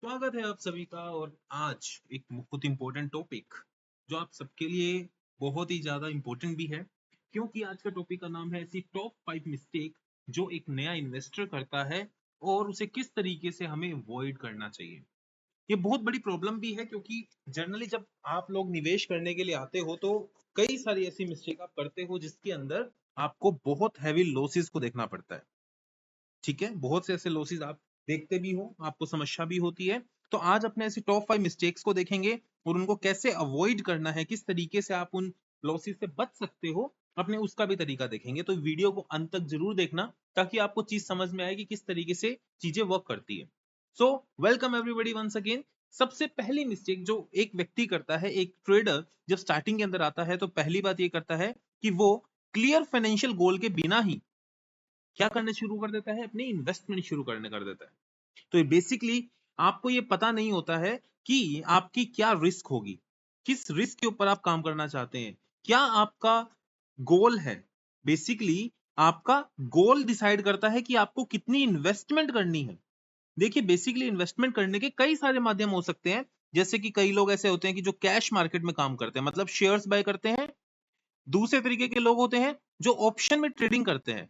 स्वागत है आप सभी का। और आज एक बहुत इंपॉर्टेंट टॉपिक जो आप सबके लिए बहुत ही ज्यादा इंपॉर्टेंट भी है, क्योंकि आज का टॉपिक का नाम है ऐसी टॉप 5 मिस्टेक जो एक नया इन्वेस्टर करता है और उसे किस तरीके से हमें अवॉइड करना चाहिए। ये बहुत बड़ी प्रॉब्लम भी है, क्योंकि जनरली जब आप लोग निवेश करने के लिए आते हो तो कई सारी ऐसी मिस्टेक आप करते हो जिसके अंदर आपको बहुत हैवी लॉसेस को देखना पड़ता है। ठीक है, बहुत से ऐसे लॉसेस आप देखते भी हो, आपको समस्या भी होती है। तो आज अपने ऐसे टॉप 5 मिस्टेक्स को देखेंगे और उनको कैसे अवॉइड करना है, किस तरीके से आप उन लॉसेस से बच सकते हो, अपने उसका भी तरीका देखेंगे। तो वीडियो को अंत तक जरूर देखना ताकि आपको चीज समझ में आए कि किस तरीके से चीजें वर्क करती है। So welcome everybody once again. सबसे पहली मिस्टेक जो एक व्यक्ति करता है, एक ट्रेडर जब स्टार्टिंग के अंदर आता है तो पहली बात ये करता है कि वो क्लियर फाइनेंशियल गोल के बिना ही क्या करने शुरू कर देता है, अपनी इन्वेस्टमेंट शुरू करने कर देता है। तो ये बेसिकली आपको ये पता नहीं होता है कि आपकी क्या रिस्क होगी, किस रिस्क के ऊपर आप काम करना चाहते हैं, क्या आपका गोल है। बेसिकली आपका गोल डिसाइड करता है कि आपको कितनी इन्वेस्टमेंट करनी है। देखिए, बेसिकली इन्वेस्टमेंट करने के कई सारे माध्यम हो सकते हैं। जैसे कि कई लोग ऐसे होते हैं कि जो कैश मार्केट में काम करते हैं, मतलब शेयर्स बाय करते हैं। दूसरे तरीके के लोग होते हैं जो ऑप्शन में ट्रेडिंग करते हैं।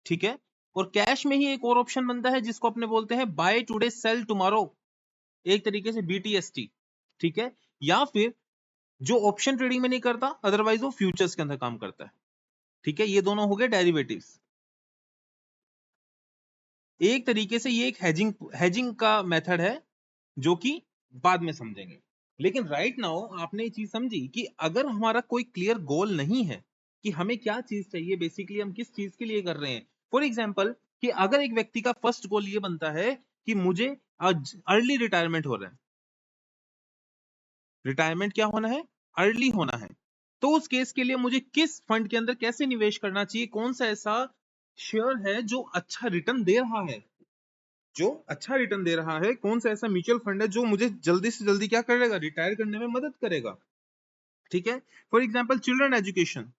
ठीक है, और कैश में ही एक और ऑप्शन बनता है जिसको अपने बोलते हैं बाय टुडे सेल टुमारो, एक तरीके से BTST। ठीक है, या फिर जो ऑप्शन ट्रेडिंग में नहीं करता, अदरवाइज वो फ्यूचर्स के अंदर काम करता है। ठीक है, ये दोनों हो गए डेरिवेटिव्स। एक तरीके से ये एक हेजिंग का मेथड है जो कि बाद में समझेंगे। लेकिन राइट नाउ आपने ये चीज समझी कि अगर हमारा कोई क्लियर गोल नहीं है कि हमें क्या चीज चाहिए, बेसिकली हम किस चीज के लिए कर रहे हैं। फॉर एग्जाम्पल, कि अगर एक व्यक्ति का फर्स्ट गोल ये बनता है कि मुझे आज अर्ली रिटायरमेंट हो रहा है, रिटायरमेंट क्या होना है, अर्ली होना है, तो उस केस के लिए मुझे किस फंड के अंदर कैसे निवेश करना चाहिए, कौन सा ऐसा शेयर है जो अच्छा रिटर्न दे रहा है, जो अच्छा रिटर्न दे रहा है, कौन सा ऐसा म्यूचुअल फंड है जो मुझे जल्दी से जल्दी क्या करेगा, रिटायर करने में मदद करेगा। ठीक है, फॉर एग्जाम्पल चिल्ड्रन एजुकेशन,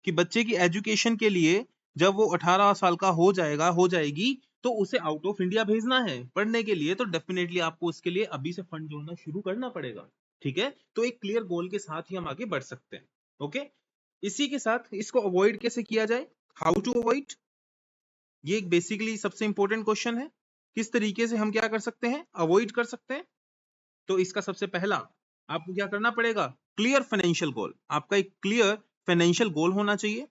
कि बच्चे की एजुकेशन के लिए जब वो 18 साल का हो जाएगा, हो जाएगी, तो उसे आउट ऑफ इंडिया भेजना है पढ़ने के लिए, तो डेफिनेटली आपको उसके लिए अभी से फंड जोड़ना शुरू करना पड़ेगा। ठीक है, तो एक क्लियर गोल के साथ ही हम आगे बढ़ सकते हैं। ओके, इसी के साथ इसको अवॉइड कैसे किया जाए, हाउ टू अवॉइड, ये एक बेसिकली सबसे इंपॉर्टेंट क्वेश्चन है। किस तरीके से हम क्या कर सकते हैं, अवॉइड कर सकते हैं। तो इसका सबसे पहला आपको क्या करना पड़ेगा, क्लियर फाइनेंशियल गोल। आपका एक क्लियर फाइनेंशियल गोल होना चाहिए।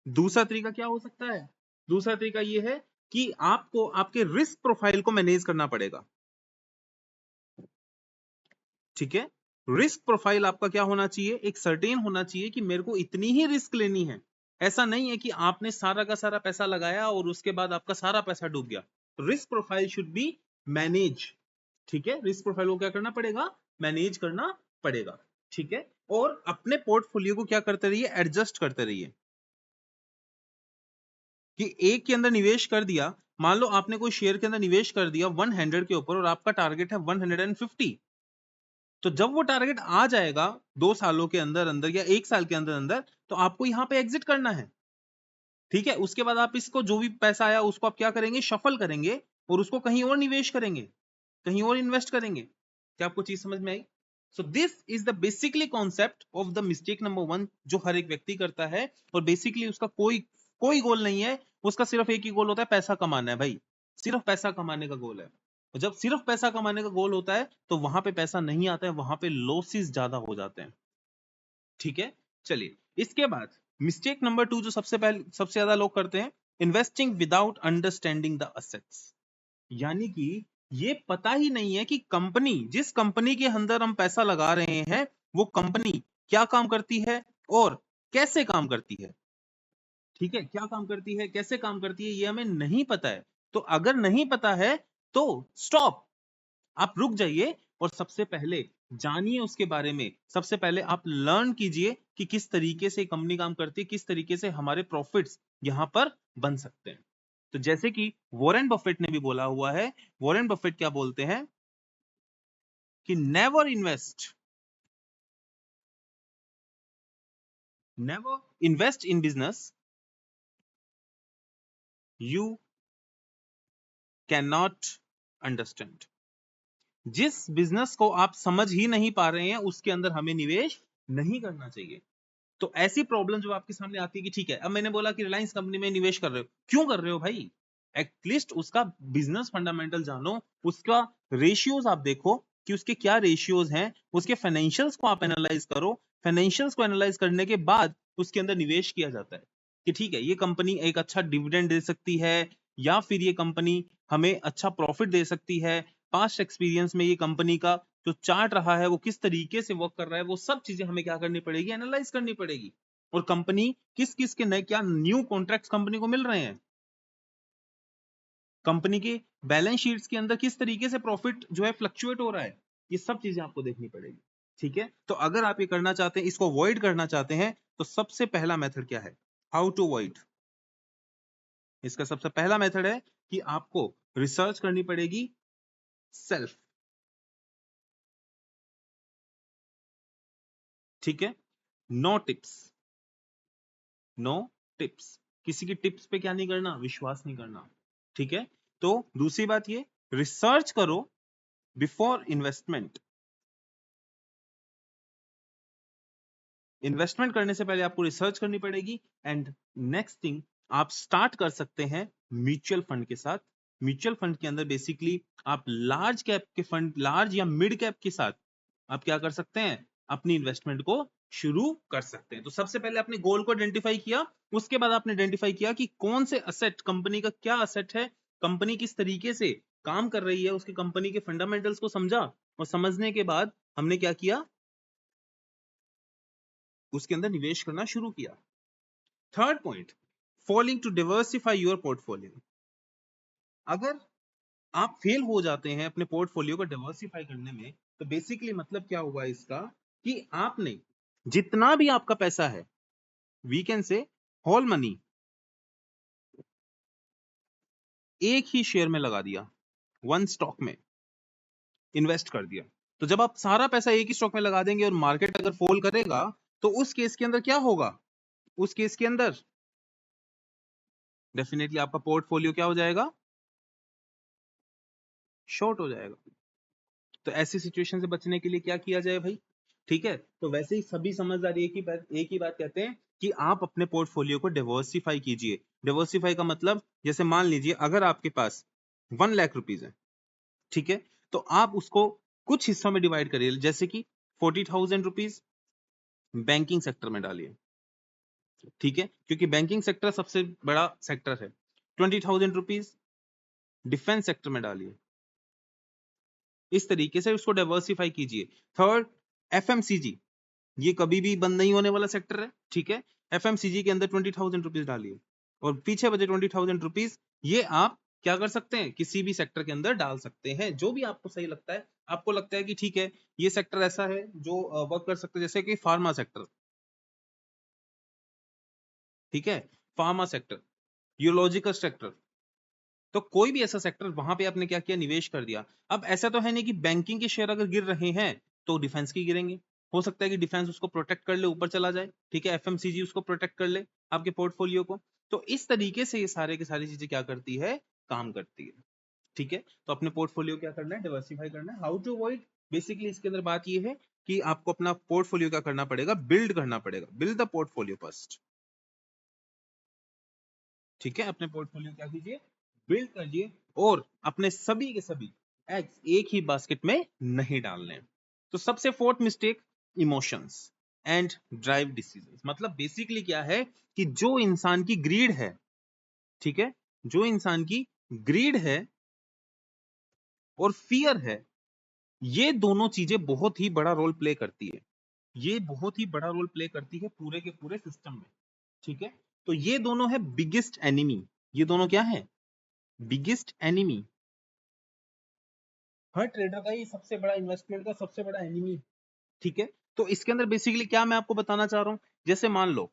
दूसरा तरीका क्या हो सकता है, दूसरा तरीका यह है कि आपको आपके रिस्क प्रोफाइल को मैनेज करना पड़ेगा। ठीक है, रिस्क प्रोफाइल आपका क्या होना चाहिए, एक सर्टेन होना चाहिए कि मेरे को इतनी ही रिस्क लेनी है। ऐसा नहीं है कि आपने सारा का सारा पैसा लगाया और उसके बाद आपका सारा पैसा डूब गया। Risk profile should be manage. ठीक है, रिस्क प्रोफाइल को क्या करना पड़ेगा, मैनेज करना पड़ेगा। ठीक है, और अपने पोर्टफोलियो को क्या करते रहिए, एडजस्ट करते रहिए। कि एक के अंदर निवेश कर दिया, मान लो आपने कोई शेयर के अंदर निवेश कर दिया 100 के ऊपर और आपका टारगेट है 150, तो जब वो टारगेट आ जाएगा 2 सालों के अंदर अंदर या 1 साल के अंदर अंदर, तो आपको यहां पे एग्जिट करना है। ठीक है, उसके बाद आप इसको जो भी पैसा आया उसको आप क्या करेंगे, शफल करेंगे और उसको कहीं और निवेश करेंगे, कहीं और इन्वेस्ट करेंगे। क्या आपको चीज समझ में आई? So this is the basically concept of the mistake number 1 जो हर एक व्यक्ति करता है। और बेसिकली उसका कोई कोई गोल नहीं है, उसका सिर्फ एक ही गोल होता है, पैसा कमाना है भाई। सिर्फ पैसा कमाने का गोल है। और जब सिर्फ पैसा कमाने का गोल होता है तो वहां पे पैसा नहीं आता है, वहां पे लॉसेस ज्यादा हो जाते हैं। ठीक है, चलिए इसके बाद मिस्टेक नंबर 2 जो सबसे पहले सबसे ज्यादा लोग करते हैं, investing without understanding the assets. यानी कि ये पता ही नहीं है कि कंपनी, जिस कंपनी के अंदर हम पैसा लगा रहे हैं, वो कंपनी क्या काम करती है और कैसे काम करती है। ठीक है, क्या काम करती है, कैसे काम करती है, ये हमें नहीं पता है। तो अगर नहीं पता है तो स्टॉप, आप रुक जाइए और सबसे पहले जानिए उसके बारे में। सबसे पहले आप लर्न कीजिए कि किस तरीके से कंपनी काम करती है, किस तरीके से हमारे प्रॉफिट्स यहां पर बन सकते हैं। तो जैसे कि वॉरेन बफेट ने भी बोला हुआ है, वॉरेन बफेट क्या बोलते हैं कि never invest in business you can not understand. जिस बिजनेस को आप समझ ही नहीं पा रहे हैं उसके अंदर हमें निवेश नहीं करना चाहिए। तो ऐसी प्रॉब्लम जो आपके सामने आती है कि ठीक है, अब मैंने बोला कि रिलायंस कंपनी में निवेश कर रहे हो, क्यों कर रहे हो भाई? एटलीस्ट उसका बिजनेस फंडामेंटल जानो, उसका रेशियोज आप देखो कि उसके क्या रेशियोज हैं, उसके फाइनेंशियल्स को आप एनालाइज करो। फाइनेंशियल्स को एनालाइज करने के बाद उसके अंदर निवेश किया जाता है कि ठीक है, ये कंपनी एक अच्छा डिविडेंड दे सकती है, या फिर ये कंपनी हमें अच्छा प्रॉफिट दे सकती है। पास्ट एक्सपीरियंस में ये कंपनी का जो चार्ट रहा है वो किस तरीके से वर्क कर रहा है, वो सब चीजें हमें क्या करनी पड़ेगी, एनालाइज करनी पड़ेगी। और कंपनी किस किस के नए क्या न्यू कॉन्ट्रैक्ट्स कंपनी को मिल रहे हैं, कंपनी के बैलेंस शीट्स के अंदर किस तरीके से प्रॉफिट जो है फ्लक्चुएट हो रहा है, ये सब चीजें आपको देखनी पड़ेगी। ठीक है, तो अगर आप ये करना चाहते हैं, इसको अवॉइड करना चाहते हैं, तो सबसे पहला मेथड क्या है, हाउ टू अवॉइड। इसका सबसे पहला मेथड है कि आपको रिसर्च करनी पड़ेगी सेल्फ। ठीक है, नो टिप्स, नो टिप्स, किसी की टिप्स पे क्या नहीं करना, विश्वास नहीं करना। ठीक है, तो दूसरी बात ये, रिसर्च करो बिफोर इन्वेस्टमेंट। इन्वेस्टमेंट करने से पहले आपको रिसर्च करनी पड़ेगी। एंड नेक्स्ट थिंग, आप स्टार्ट कर सकते हैं म्यूचुअल फंड के साथ। म्यूचुअल फंड के अंदर बेसिकली आप लार्ज कैप के फंड, लार्ज या मिड कैप के साथ आप क्या कर सकते हैं, अपनी इन्वेस्टमेंट को शुरू कर सकते हैं। तो सबसे पहले आपने गोल को आइडेंटिफाई किया, उसके बाद आपने आइडेंटिफाई किया कि कौन से असेट, कंपनी का क्या असेट है, कंपनी किस तरीके से काम कर रही है, उसकी कंपनी के फंडामेंटल्स को समझा, और समझने के बाद हमने क्या किया, उसके अंदर निवेश करना शुरू किया। Third point, falling to diversify your portfolio. अगर आप फेल हो जाते हैं अपने पोर्टफोलियो को डिवर्सिफाई करने में, तो बेसिकली मतलब क्या हुआ इसका, कि आपने जितना भी आपका पैसा है, we can say whole money, एक ही शेयर में लगा दिया, वन स्टॉक में इन्वेस्ट कर दिया। तो जब आप सारा पैसा एक ही स्टॉक में लगा देंगे और मार्केट अगर फॉल करेगा, तो उस केस के अंदर क्या होगा, उस केस के अंदर डेफिनेटली आपका पोर्टफोलियो क्या हो जाएगा, शॉर्ट हो जाएगा। तो ऐसी सिचुएशन से बचने के लिए क्या किया जाए भाई? ठीक है, तो वैसे ही सभी समझदार एक ही बात कहते हैं कि आप अपने पोर्टफोलियो को डिवर्सिफाई कीजिए। डिवर्सिफाई का मतलब, जैसे मान लीजिए अगर आपके पास 1 लाख रुपीज है, ठीक है, तो आप उसको कुछ हिस्सों में डिवाइड करिए, जैसे कि 40,000 रुपीज बैंकिंग सेक्टर में डालिए। ठीक है, क्योंकि बैंकिंग सेक्टर सबसे बड़ा सेक्टर है। 20,000 रुपीज डिफेंस सेक्टर में डालिए। इस तरीके से उसको डाइवर्सिफाई कीजिए। थर्ड, एफएमसीजी, ये कभी भी बंद नहीं होने वाला सेक्टर है। ठीक है, एफएमसीजी के अंदर 20,000 रुपीज डालिए, और पीछे बचे 20,000 रुपीज ये आप क्या कर सकते हैं, किसी भी सेक्टर के अंदर डाल सकते हैं, जो भी आपको सही लगता है। आपको लगता है कि ठीक है, ये सेक्टर ऐसा है जो वर्क कर सकते हैं, जैसे कि फार्मा सेक्टर। ठीक है, फार्मा सेक्टर, यूरोलॉजिकल सेक्टर, तो कोई भी ऐसा सेक्टर, वहां पे आपने क्या किया, निवेश कर दिया। अब ऐसा तो है नहीं कि बैंकिंग के शेयर अगर गिर रहे हैं तो डिफेंस के गिरेंगे। हो सकता है कि डिफेंस उसको प्रोटेक्ट कर ले, ऊपर चला जाए। ठीक है, एफएमसीजी उसको प्रोटेक्ट कर ले, आपके पोर्टफोलियो को। तो इस तरीके से ये सारे की सारी चीजें क्या करती है, काम करती है। ठीक है, तो अपने पोर्टफोलियो क्या करना है, डिवर्सिफाई करना है। हाउ टू अवॉइड, बेसिकली इसके अंदर बात ये है कि आपको अपना पोर्टफोलियो क्या करना पड़ेगा, बिल्ड करना पड़ेगा। Build the portfolio first. ठीक है, अपने पोर्टफोलियो क्या कीजिए, बिल्ड करिए, और अपने सभी के सभी एग्स एक ही बास्केट में नहीं डालने। तो सबसे fourth mistake, emotions and drive decisions. मतलब बेसिकली क्या है कि जो इंसान की ग्रीड है, ठीक है, जो इंसान की ग्रीड है और फियर है, ये दोनों चीजें बहुत ही बड़ा रोल प्ले करती है। ये बहुत ही बड़ा रोल प्ले करती है पूरे के पूरे सिस्टम में। ठीक है, तो ये दोनों है बिगेस्ट एनिमी। ये दोनों क्या है, बिगेस्ट एनिमी। हर ट्रेडर का ये सबसे बड़ा, इन्वेस्टमेंट का सबसे बड़ा एनिमी। ठीक है, तो इसके अंदर बेसिकली क्या मैं आपको बताना चाह रहा हूं, जैसे मान लो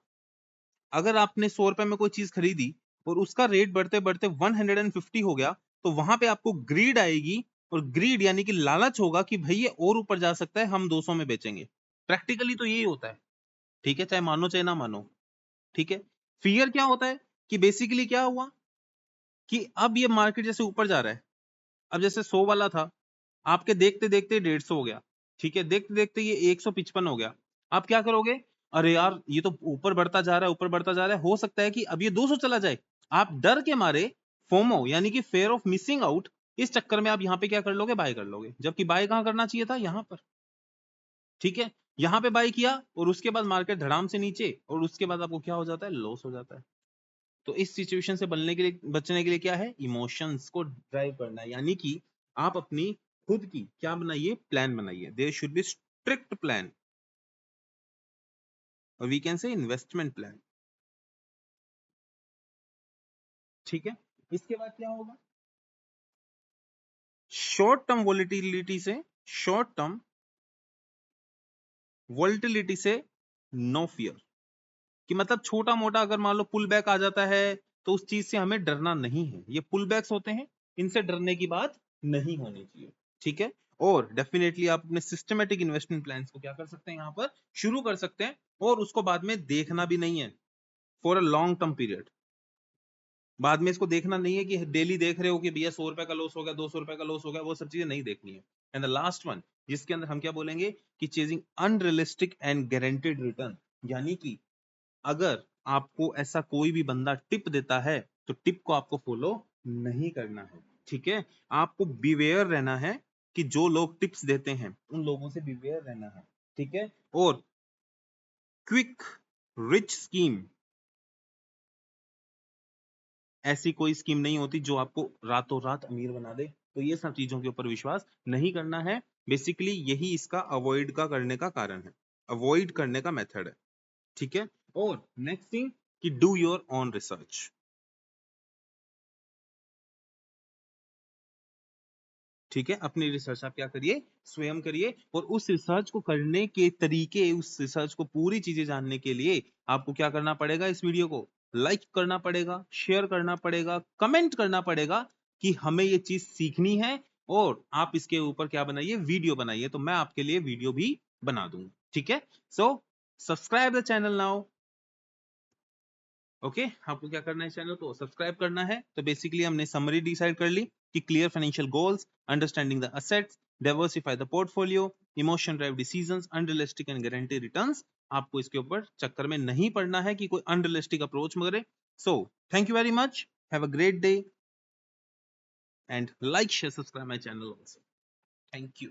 अगर आपने 100 रुपए में कोई चीज खरीदी और उसका रेट बढ़ते बढ़ते 150 हो गया, तो वहां पे आपको ग्रीड आएगी, और ग्रीड यानी कि लालच होगा कि भाई ये और ऊपर जा सकता है, हम 200 में बेचेंगे। प्रैक्टिकली तो यही होता है। ठीक है, चाहे मानो चाहे ना मानो। ठीक है, फियर क्या होता है कि बेसिकली क्या हुआ, कि अब ये मार्केट जैसे ऊपर जा रहा है, अब जैसे 100 वाला था, आपके देखते देखते 150 हो गया, ठीक है, देखते देखते ये 155 हो गया, आप क्या करोगे? अरे यार ये तो ऊपर बढ़ता जा रहा है, ऊपर बढ़ता जा रहा है, हो सकता है कि अब ये 200 चला जाए। आप डर के मारे, फोमो यानी कि फेयर ऑफ मिसिंग आउट, इस चक्कर में आप यहाँ पे क्या कर लोगे? बाय कर लोगे, जबकि बाय कहाँ करना चाहिए था? यहाँ पर, ठीक है, यहाँ पे बाय किया और उसके बाद मार्केट धड़ाम से नीचे, और उसके बाद आपको क्या हो जाता है? लॉस हो जाता है। तो इस सिचुएशन से बचने के लिए क्या है? इमोशंस को ड्राइव करना है, यानी कि आप अपनी खुद की क्या बनाइए? प्लान बनाइए। There should be strict plan, और we can say investment plan, ठीक है। इसके बाद क्या होगा? शॉर्ट टर्म वॉलेटिलिटी से, शॉर्ट टर्म वॉलेटिलिटी से नो फियर, कि मतलब छोटा मोटा अगर मान लो पुल बैक आ जाता है तो उस चीज से हमें डरना नहीं है। ये पुल बैक्स होते हैं, इनसे डरने की बात नहीं होनी चाहिए, ठीक है। और डेफिनेटली आप अपने सिस्टमेटिक इन्वेस्टमेंट प्लान्स को क्या कर सकते हैं? यहाँ पर शुरू कर सकते हैं, और उसको बाद में देखना भी नहीं है for a long term period. बाद में इसको देखना नहीं है कि डेली देख रहे हो कि भैया 100 रुपए का लॉस हो गया, 200 रुपए का लॉस हो गया, वो सब चीजें नहीं देखनी है। एंड द लास्ट वन, जिसके अंदर हम क्या बोलेंगे कि chasing unrealistic and guaranteed return, यानी कि अगर आपको ऐसा कोई भी बंदा टिप देता है तो टिप को आपको फॉलो नहीं करना है, ठीक है। आपको बिवेयर रहना है कि जो लोग टिप्स देते हैं उन लोगों से बिवेयर रहना है, ठीक है। और क्विक रिच स्कीम, ऐसी कोई स्कीम नहीं होती जो आपको रातों रात अमीर बना दे, तो ये सब चीजों के ऊपर विश्वास नहीं करना है। बेसिकली यही इसका अवॉइड का करने का कारण है, अवॉइड करने का मेथड है, ठीक है। और नेक्स्ट थिंग कि डू योर ऑन रिसर्च, ठीक है। अपनी रिसर्च आप क्या करिए? स्वयं करिए। और उस रिसर्च को करने के तरीके, उस रिसर्च को पूरी चीजें जानने के लिए आपको क्या करना पड़ेगा? इस वीडियो को लाइक करना पड़ेगा, शेयर करना पड़ेगा, कमेंट करना पड़ेगा कि हमें ये चीज सीखनी है, और आप इसके ऊपर क्या बनाइए? वीडियो बनाइए, तो मैं आपके लिए वीडियो भी बना दूंगा, ठीक है। So subscribe the channel now. Okay, आपको क्या करना है? चैनल को सब्सक्राइब करना है। तो बेसिकली हमने समरी डिसाइड कर ली कि clear financial goals, understanding the assets, diversify the portfolio, emotion drive decisions, unrealistic and guarantee returns. आपको इसके ऊपर चक्कर में नहीं पड़ना है कि कोई अनरियलिस्टिक अप्रोच मरे। So thank you very much, have a great day, and like share subscribe my channel also. Thank you.